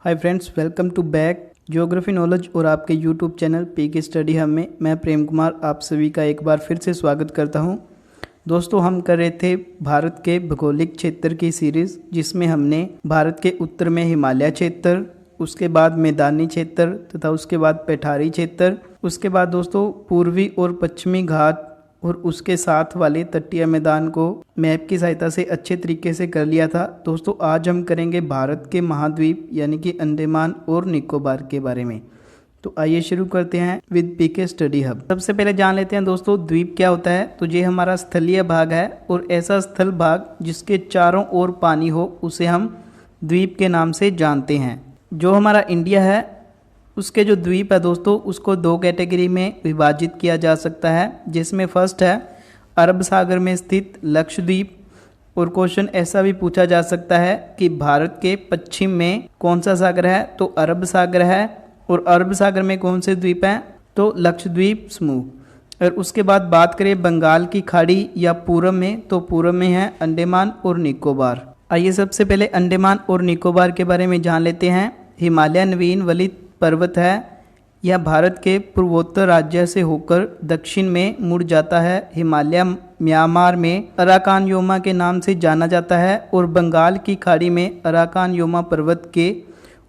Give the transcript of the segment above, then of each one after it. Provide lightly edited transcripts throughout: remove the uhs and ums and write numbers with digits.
Hi friends, welcome to back geography knowledge और आपके YouTube channel PK study hub में मैं प्रेम कुमार आप सभी का एक बार फिर से स्वागत करता हूं। दोस्तों, हम कर रहे थे भारत के भौगोलिक क्षेत्र की सीरीज़, जिसमें हमने भारत के उत्तर में हिमालय क्षेत्र, उसके बाद मैदानी क्षेत्र तथा उसके बाद पठारी क्षेत्र, उसके बाद दोस्तों पूर्वी और पश्चिमी घाट और उसके साथ वाले तटीय मैदान को मैप की सहायता से अच्छे तरीके से कर लिया था। दोस्तों, आज हम करेंगे भारत के महाद्वीप यानी कि अंडमान और निकोबार के बारे में। तो आइए शुरू करते हैं विद पीके स्टडी हब। सबसे पहले जान लेते हैं दोस्तों द्वीप क्या होता है। तो ये हमारा स्थलीय भाग है और ऐसा स्थल भाग जिसके चारों ओर पानी हो उसे हम द्वीप के नाम से जानते हैं। जो हमारा इंडिया है उसके जो द्वीप है दोस्तों उसको दो कैटेगरी में विभाजित किया जा सकता है, जिसमें फर्स्ट है अरब सागर में स्थित लक्षद्वीप। और क्वेश्चन ऐसा भी पूछा जा सकता है कि भारत के पश्चिम में कौन सा सागर है, तो अरब सागर है। और अरब सागर में कौन से द्वीप हैं, तो लक्षद्वीप समूह। और उसके बाद बात करें बंगाल की खाड़ी या पूर्व में, तो पूर्व में है अंडमान और निकोबार। आइए सबसे पहले अंडमान और निकोबार के बारे में जान लेते हैं। हिमालय नवीन वलित पर्वत है। यह भारत के पूर्वोत्तर राज्य से होकर दक्षिण में मुड़ जाता है। हिमालय म्यांमार में अराकान योमा के नाम से जाना जाता है और बंगाल की खाड़ी में अराकान योमा पर्वत के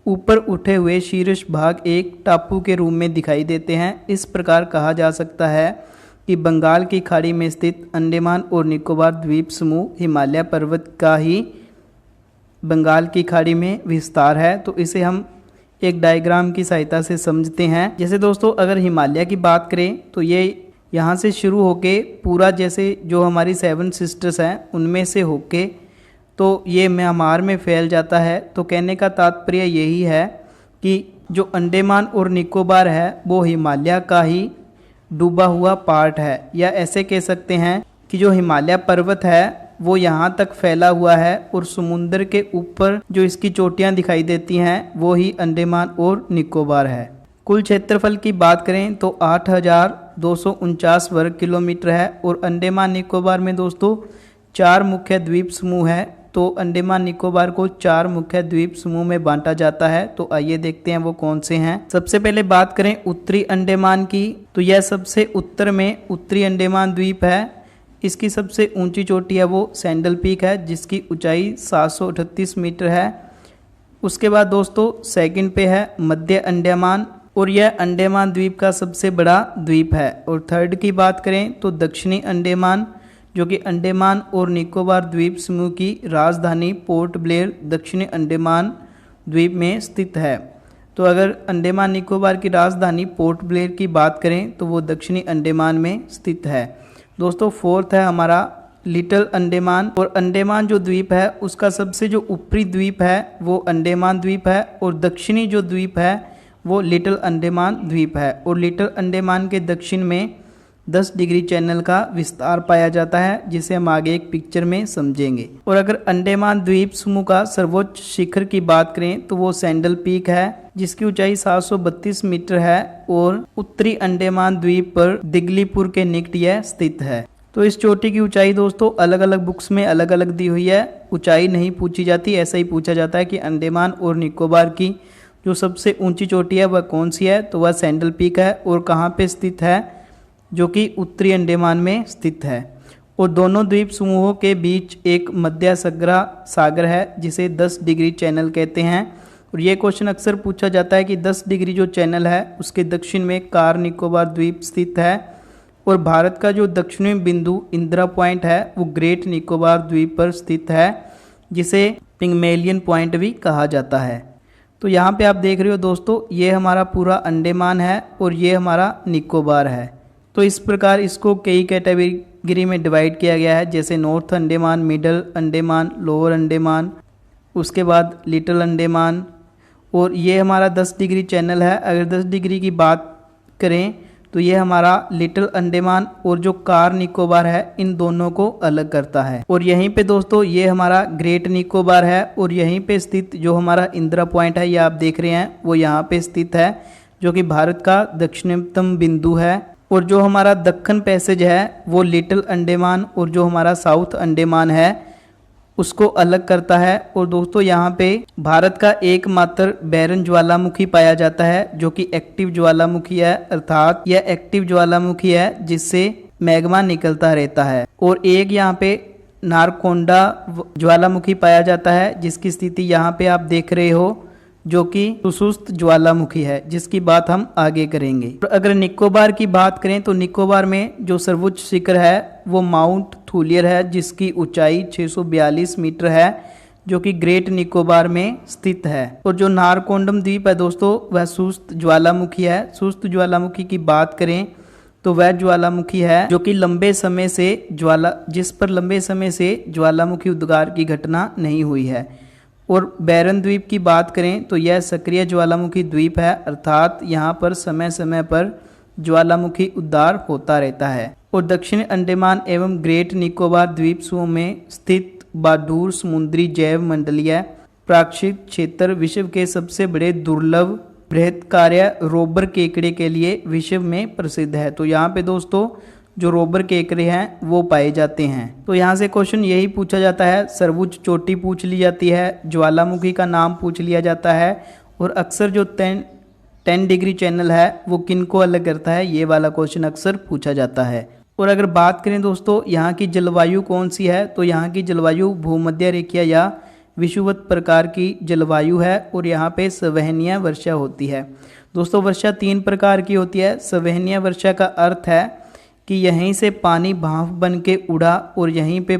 ऊपर उठे हुए शीर्ष भाग एक टापू के रूप में दिखाई देते हैं। इस प्रकार कहा जा सकता है कि बंगाल की खाड़ी में स्थित अंडमान और निकोबार द्वीप समूह हिमालय पर्वत का ही बंगाल की खाड़ी में विस्तार है। तो इसे हम एक डायग्राम की सहायता से समझते हैं। जैसे दोस्तों अगर हिमालय की बात करें तो ये यहाँ से शुरू होके पूरा, जैसे जो हमारी 7 सिस्टर्स हैं उनमें से होके तो ये म्यांमार में फैल जाता है। तो कहने का तात्पर्य यही है कि जो अंडमान और निकोबार है वो हिमालय का ही डूबा हुआ पार्ट है, या ऐसे कह सकते हैं कि जो हिमालय पर्वत है वो यहाँ तक फैला हुआ है और समुद्र के ऊपर जो इसकी चोटियाँ दिखाई देती हैं वो ही अंडमान और निकोबार है। कुल क्षेत्रफल की बात करें तो 8,249 वर्ग किलोमीटर है। और अंडमान निकोबार में दोस्तों 4 मुख्य द्वीप समूह है। तो अंडमान निकोबार को 4 मुख्य द्वीप समूह में बांटा जाता है। तो आइए देखते हैं वो कौन से हैं। सबसे पहले बात करें उत्तरी अंडमान की, तो यह सबसे उत्तर में उत्तरी अंडमान द्वीप है। इसकी सबसे ऊंची चोटी है वो सैंडल पीक है, जिसकी ऊंचाई 738 मीटर है। उसके बाद दोस्तों सेकंड पे है मध्य अंडमान, और यह अंडमान द्वीप का सबसे बड़ा द्वीप है। और थर्ड की बात करें तो दक्षिणी अंडमान, जो कि अंडमान और निकोबार द्वीप समूह की राजधानी पोर्ट ब्लेयर दक्षिणी अंडमान द्वीप में स्थित है। तो अगर अंडमान निकोबार की राजधानी पोर्ट ब्लेयर की बात करें तो वो दक्षिणी अंडमान में स्थित है। दोस्तों फोर्थ है हमारा लिटिल अंडमान। और अंडमान जो द्वीप है उसका सबसे जो ऊपरी द्वीप है वो अंडमान द्वीप है, और दक्षिणी जो द्वीप है वो लिटिल अंडमान द्वीप है। और लिटिल अंडमान के दक्षिण में 10 डिग्री चैनल का विस्तार पाया जाता है, जिसे हम आगे एक पिक्चर में समझेंगे। और अगर अंडमान द्वीप समूह का सर्वोच्च शिखर की बात करें तो वो सैंडल पीक है, जिसकी ऊंचाई 732 मीटर है और उत्तरी अंडमान द्वीप पर दिगलीपुर के निकट यह स्थित है। तो इस चोटी की ऊंचाई दोस्तों अलग अलग बुक्स में अलग अलग दी हुई है। ऊंचाई नहीं पूछी जाती, ऐसा ही पूछा जाता है कि अंडमान और निकोबार की जो सबसे ऊंची चोटी है वह कौन सी है, तो वह सैंडल पीक है और कहाँ पे स्थित है, जो कि उत्तरी अंडमान में स्थित है। और दोनों द्वीप समूहों के बीच एक मध्य सागर है, जिसे 10 डिग्री चैनल कहते हैं। और ये क्वेश्चन अक्सर पूछा जाता है कि 10 डिग्री जो चैनल है उसके दक्षिण में कार निकोबार द्वीप स्थित है। और भारत का जो दक्षिणी बिंदु इंदिरा पॉइंट है वो ग्रेट निकोबार द्वीप पर स्थित है, जिसे पिग्मेलियन पॉइंट भी कहा जाता है। तो यहाँ पे आप देख रहे हो दोस्तों, ये हमारा पूरा अंडमान है और ये हमारा निकोबार है। तो इस प्रकार इसको कई कैटेगरी में डिवाइड किया गया है, जैसे north Andaman, middle Andaman, lower Andaman, उसके बाद लिटिल अंडमान। और ये हमारा 10 डिग्री चैनल है। अगर 10 डिग्री की बात करें तो ये हमारा लिटिल अंडमान और जो कार निकोबार है इन दोनों को अलग करता है। और यहीं पे दोस्तों ये हमारा ग्रेट निकोबार है, और यहीं पे स्थित जो हमारा इंदिरा पॉइंट है ये आप देख रहे हैं वो यहाँ पे स्थित है, जो कि भारत का दक्षिणतम बिंदु है। और जो हमारा दक्कन पैसेज है वो लिटिल अंडमान और जो हमारा साउथ अंडमान है उसको अलग करता है। और दोस्तों यहाँ पे भारत का एकमात्र बैरन ज्वालामुखी पाया जाता है जो कि एक्टिव ज्वालामुखी है, अर्थात यह एक्टिव ज्वालामुखी है जिससे मैग्मा निकलता रहता है। और एक यहाँ पे नारकोंडा ज्वालामुखी पाया जाता है जिसकी स्थिति यहाँ पे आप देख रहे हो, जो कि सुसुप्त ज्वालामुखी है, जिसकी बात हम आगे करेंगे। और अगर निकोबार की बात करें तो निकोबार में जो सर्वोच्च शिखर है वो माउंट थूलियर है जिसकी ऊंचाई 642 मीटर है, जो कि ग्रेट निकोबार में स्थित है। और जो नारकोंडम द्वीप है दोस्तों वह सुस्त ज्वालामुखी है। सुस्त ज्वालामुखी की बात करें तो वह ज्वालामुखी है जो कि जिस पर लंबे समय से ज्वालामुखी उद्गार की घटना नहीं हुई है। और बैरन द्वीप की बात करें तो यह सक्रिय ज्वालामुखी द्वीप है, अर्थात यहाँ पर समय समय पर ज्वालामुखी उद्गार होता रहता है। और दक्षिण अंडमान एवं ग्रेट निकोबार द्वीप समूह में स्थित बादूर समुद्री जैव मंडलीय प्राकृतिक क्षेत्र विश्व के सबसे बड़े दुर्लभ बृहत्काय रोबर केकड़े के लिए विश्व में प्रसिद्ध है। तो यहाँ पे दोस्तों जो रोबर केकड़े हैं वो पाए जाते हैं। तो यहाँ से क्वेश्चन यही पूछा जाता है, सर्वोच्च चोटी पूछ ली जाती है, ज्वालामुखी का नाम पूछ लिया जाता है, और अक्सर जो 10 डिग्री चैनल है वो किन को अलग करता है, ये वाला क्वेश्चन अक्सर पूछा जाता है। और अगर बात करें दोस्तों यहाँ की जलवायु कौन सी है, तो यहाँ की जलवायु भूमध्य रेखीय या विषुवत प्रकार की जलवायु है। और यहाँ पे संवहनीय वर्षा होती है। दोस्तों वर्षा 3 प्रकार की होती है। संवहनीय वर्षा का अर्थ है कि यहीं से पानी भाप बन के उड़ा और यहीं पे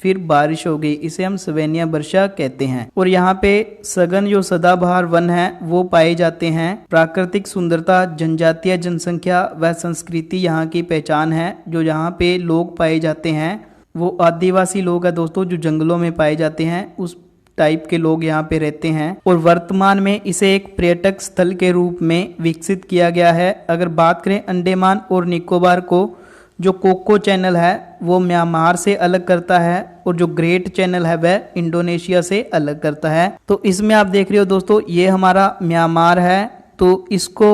फिर बारिश हो गई, इसे हम संवहनीय वर्षा कहते हैं। और यहाँ पे सघन जो सदाबहार वन है वो पाए जाते हैं। प्राकृतिक सुंदरता, जनजातीय जनसंख्या व संस्कृति यहाँ की पहचान है। जो यहाँ पे लोग पाए जाते हैं वो आदिवासी लोग हैं दोस्तों, जो जंगलों में पाए जाते हैं, उस टाइप के लोग यहाँ पे रहते हैं। और वर्तमान में इसे एक पर्यटक स्थल के रूप में विकसित किया गया है। अगर बात करें अंडमान और निकोबार को, जो कोको चैनल है वो म्यांमार से अलग करता है, और जो ग्रेट चैनल है वह इंडोनेशिया से अलग करता है। तो इसमें आप देख रहे हो दोस्तों ये हमारा म्यांमार है, तो इसको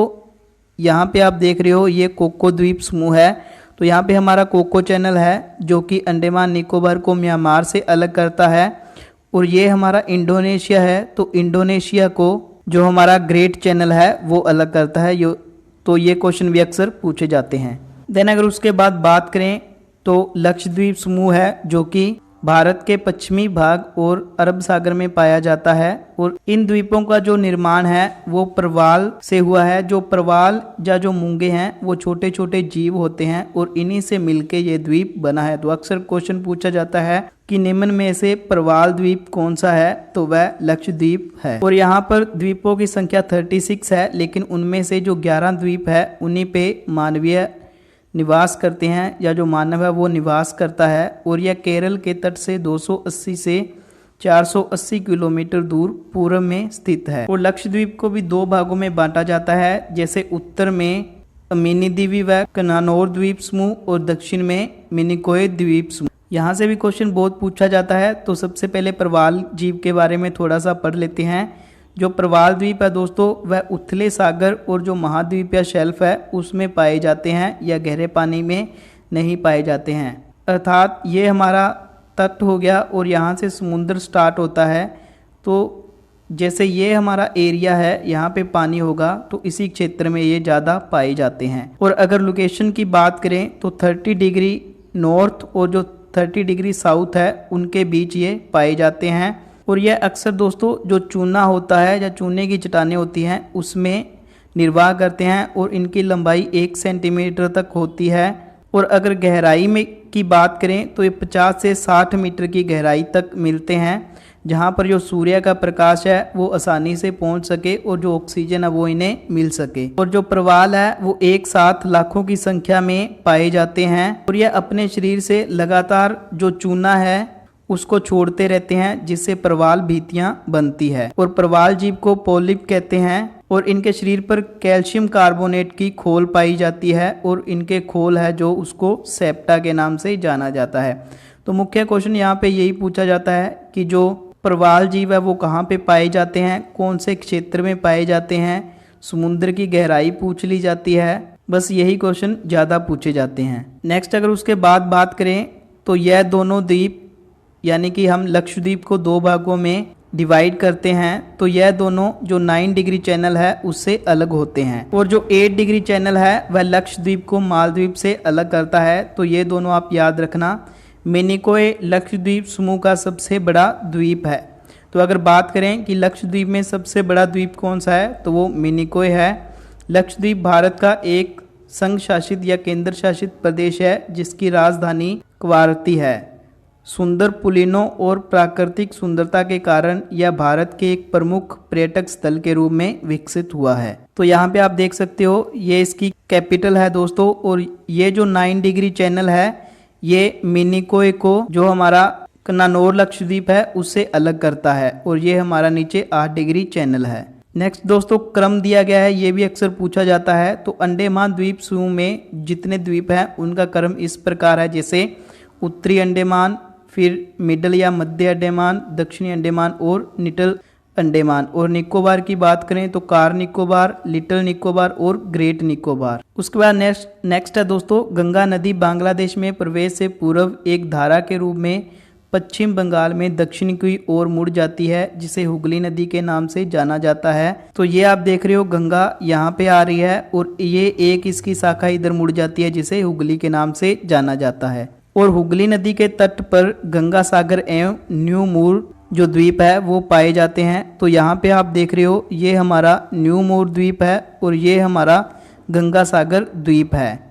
यहाँ पे आप देख रहे हो ये कोको द्वीप समूह है। तो यहाँ पे हमारा कोको चैनल है जो कि अंडमान निकोबार को म्यांमार से अलग करता है। और ये हमारा इंडोनेशिया है, तो इंडोनेशिया को जो हमारा ग्रेट चैनल है वो अलग करता है। तो ये क्वेश्चन भी अक्सर पूछे जाते हैं। देन अगर उसके बाद बात करें तो लक्षद्वीप समूह है जो कि भारत के पश्चिमी भाग और अरब सागर में पाया जाता है। और इन द्वीपों का जो निर्माण है वो प्रवाल से हुआ है। जो प्रवाल या जो मूंगे हैं वो छोटे छोटे जीव होते हैं और इन्हीं से मिलके ये द्वीप बना है। तो अक्सर क्वेश्चन पूछा जाता है कि निम्न में से प्रवाल द्वीप कौन सा है, तो वह लक्षद्वीप है। और यहाँ पर द्वीपों की संख्या 36 है, लेकिन उनमें से जो 11 द्वीप है उन्हीं पे मानवीय निवास करते हैं, या जो मानव है वो निवास करता है। और यह केरल के तट से 280 से 480 किलोमीटर दूर पूर्व में स्थित है। और लक्षद्वीप को भी 2 भागों में बांटा जाता है, जैसे उत्तर में मिनीद्वीप व कनानौर द्वीप समूह और दक्षिण में मिनिकोय द्वीप समूह। यहाँ से भी क्वेश्चन बहुत पूछा जाता है। तो सबसे पहले प्रवाल जीव के बारे में थोड़ा सा पढ़ लेते हैं। जो प्रवाल द्वीप है दोस्तों वह उथले सागर और जो महाद्वीप या शेल्फ है उसमें पाए जाते हैं, या गहरे पानी में नहीं पाए जाते हैं। अर्थात ये हमारा तट हो गया और यहाँ से समुद्र स्टार्ट होता है। तो जैसे ये हमारा एरिया है, यहाँ पे पानी होगा तो इसी क्षेत्र में ये ज़्यादा पाए जाते हैं। और अगर लोकेशन की बात करें तो 30 डिग्री नॉर्थ और जो 30 डिग्री साउथ है उनके बीच ये पाए जाते हैं। और यह अक्सर दोस्तों जो चूना होता है या चूने की चट्टानें होती हैं उसमें निर्वाह करते हैं, और इनकी लंबाई 1 सेंटीमीटर तक होती है। और अगर गहराई में की बात करें तो ये 50 से 60 मीटर की गहराई तक मिलते हैं, जहाँ पर जो सूर्य का प्रकाश है वो आसानी से पहुँच सके और जो ऑक्सीजन है वो इन्हें मिल सके। और जो प्रवाल है वो एक साथ लाखों की संख्या में पाए जाते हैं, और यह अपने शरीर से लगातार जो चूना है उसको छोड़ते रहते हैं, जिससे प्रवाल भित्तियां बनती है। और प्रवाल जीव को पोलिप कहते हैं। और इनके शरीर पर कैल्शियम कार्बोनेट की खोल पाई जाती है, और इनके खोल है जो उसको सेप्टा के नाम से जाना जाता है। तो मुख्य क्वेश्चन यहाँ पे यही पूछा जाता है कि जो प्रवाल जीव है वो कहाँ पे पाए जाते हैं, कौन से क्षेत्र में पाए जाते हैं, समुद्र की गहराई पूछ ली जाती है। बस यही क्वेश्चन ज़्यादा पूछे जाते हैं। नेक्स्ट अगर उसके बाद बात करें तो यह दोनों द्वीप यानी कि हम लक्षद्वीप को 2 भागों में डिवाइड करते हैं तो यह दोनों जो 9 डिग्री चैनल है उससे अलग होते हैं, और जो 8 डिग्री चैनल है वह लक्षद्वीप को मालदीव से अलग करता है। तो ये दोनों आप याद रखना। मिनिकोय लक्षद्वीप समूह का सबसे बड़ा द्वीप है। तो अगर बात करें कि लक्षद्वीप में सबसे बड़ा द्वीप कौन सा है तो वो मिनिकोय है। लक्षद्वीप भारत का एक संघ शासित या केंद्र शासित प्रदेश है जिसकी राजधानी कवारत्ती है। सुंदर पुलिनों और प्राकृतिक सुंदरता के कारण यह भारत के एक प्रमुख पर्यटक स्थल के रूप में विकसित हुआ है। तो यहाँ पे आप देख सकते हो ये इसकी कैपिटल है दोस्तों। और ये जो 9 डिग्री चैनल है ये मिनिकोय को जो हमारा कन्नानौर लक्षद्वीप है उससे अलग करता है, और ये हमारा नीचे 8 डिग्री चैनल है। नेक्स्ट दोस्तों क्रम दिया गया है, ये भी अक्सर पूछा जाता है। तो अंडमान द्वीप समूह में जितने द्वीप हैं उनका क्रम इस प्रकार है, जैसे उत्तरी अंडमान, फिर मिडल या मध्य अंडमान, दक्षिणी अंडमान और लिटिल अंडमान। और निकोबार की बात करें तो कार निकोबार, लिटिल निकोबार और ग्रेट निकोबार। उसके बाद नेक्स्ट है दोस्तों गंगा नदी बांग्लादेश में प्रवेश से पूर्व एक धारा के रूप में पश्चिम बंगाल में दक्षिण की ओर मुड़ जाती है, जिसे हुगली नदी के नाम से जाना जाता है। तो ये आप देख रहे हो गंगा यहाँ पे आ रही है और ये एक इसकी शाखा इधर मुड़ जाती है जिसे हुगली के नाम से जाना जाता है। और हुगली नदी के तट पर गंगा सागर एवं न्यू मूर जो द्वीप है वो पाए जाते हैं। तो यहाँ पे आप देख रहे हो ये हमारा न्यू मूर द्वीप है और ये हमारा गंगा सागर द्वीप है।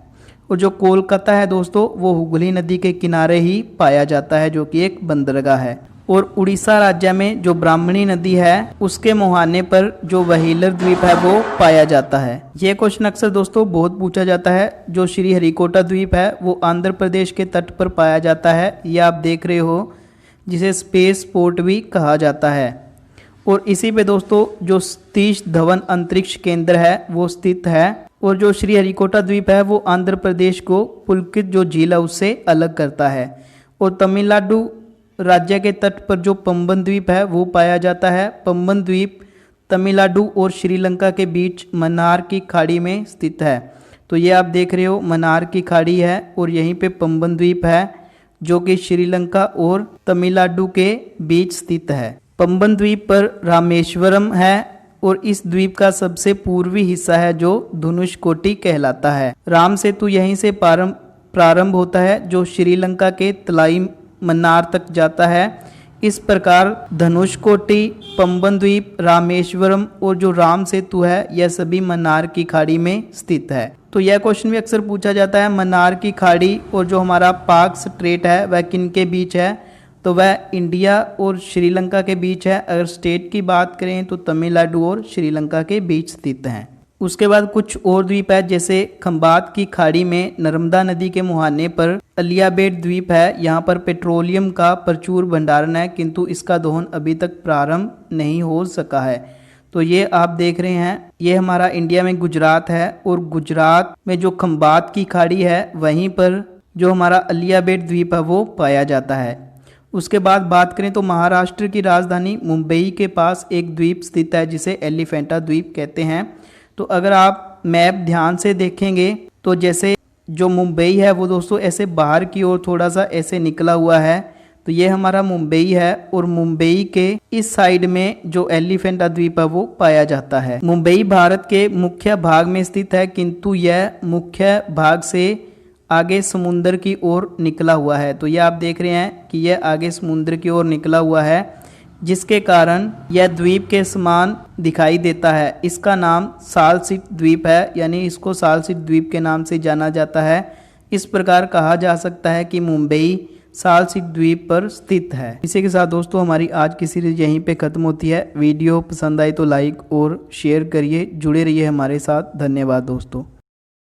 और जो कोलकाता है दोस्तों वो हुगली नदी के किनारे ही पाया जाता है, जो कि एक बंदरगाह है। और उड़ीसा राज्य में जो ब्राह्मणी नदी है उसके मुहाने पर जो व्हीलर द्वीप है वो पाया जाता है। ये क्वेश्चन अक्सर दोस्तों बहुत पूछा जाता है। जो श्री हरिकोटा द्वीप है वो आंध्र प्रदेश के तट पर पाया जाता है, ये आप देख रहे हो, जिसे स्पेस पोर्ट भी कहा जाता है। और इसी पे दोस्तों जो सतीश धवन अंतरिक्ष केंद्र है वो स्थित है। और जो श्री हरिकोटा द्वीप है वो आंध्र प्रदेश को पुलकित जो झील है उससे अलग करता है। और तमिलनाडु राज्य के तट पर जो पंबन द्वीप है वो पाया जाता है। पंबन द्वीप तमिलनाडु और श्रीलंका के बीच मन्नार की खाड़ी में स्थित है। तो ये आप देख रहे हो मन्नार की खाड़ी है और यहीं पे पंबन द्वीप है जो कि श्रीलंका और तमिलनाडु के बीच स्थित है। पंबन द्वीप पर रामेश्वरम है और इस द्वीप का सबसे पूर्वी हिस्सा है जो धनुषकोटी कहलाता है। राम सेतु यहीं से प्रारंभ होता है जो श्रीलंका के तलाई मन्नार तक जाता है। इस प्रकार धनुषकोटी, पंबन द्वीप, रामेश्वरम और जो राम सेतु है यह सभी मन्नार की खाड़ी में स्थित है। तो यह क्वेश्चन भी अक्सर पूछा जाता है, मन्नार की खाड़ी और जो हमारा पाक स्ट्रेट है वह किन के बीच है, तो वह इंडिया और श्रीलंका के बीच है। अगर स्टेट की बात करें तो तमिलनाडु और श्रीलंका के बीच स्थित हैं। उसके बाद कुछ और द्वीप है, जैसे खंबात की खाड़ी में नर्मदा नदी के मुहाने पर अलियाबेट द्वीप है। यहाँ पर पेट्रोलियम का प्रचुर भंडारण है, किंतु इसका दोहन अभी तक प्रारंभ नहीं हो सका है। तो ये आप देख रहे हैं, ये हमारा इंडिया में गुजरात है और गुजरात में जो खंबात की खाड़ी है वहीं पर जो हमारा अलियाबेट द्वीप है वो पाया जाता है। उसके बाद बात करें तो महाराष्ट्र की राजधानी मुंबई के पास एक द्वीप स्थित है जिसे एलिफेंटा द्वीप कहते हैं। तो अगर आप मैप ध्यान से देखेंगे तो जैसे जो मुंबई है वो दोस्तों ऐसे बाहर की ओर थोड़ा सा ऐसे निकला हुआ है। तो ये हमारा मुंबई है और मुंबई के इस साइड में जो एलिफेंटा द्वीप है वो पाया जाता है। मुंबई भारत के मुख्य भाग में स्थित है, किंतु यह मुख्य भाग से आगे समुद्र की ओर निकला हुआ है। तो ये आप देख रहे हैं कि यह आगे समुद्र की ओर निकला हुआ है, जिसके कारण यह द्वीप के समान दिखाई देता है। इसका नाम सालसीट द्वीप है, यानी इसको सालसीट द्वीप के नाम से जाना जाता है। इस प्रकार कहा जा सकता है कि मुंबई सालसीट द्वीप पर स्थित है। इसी के साथ दोस्तों हमारी आज की सीरीज यहीं पे खत्म होती है। वीडियो पसंद आई तो लाइक और शेयर करिए, जुड़े रहिए हमारे साथ। धन्यवाद दोस्तों।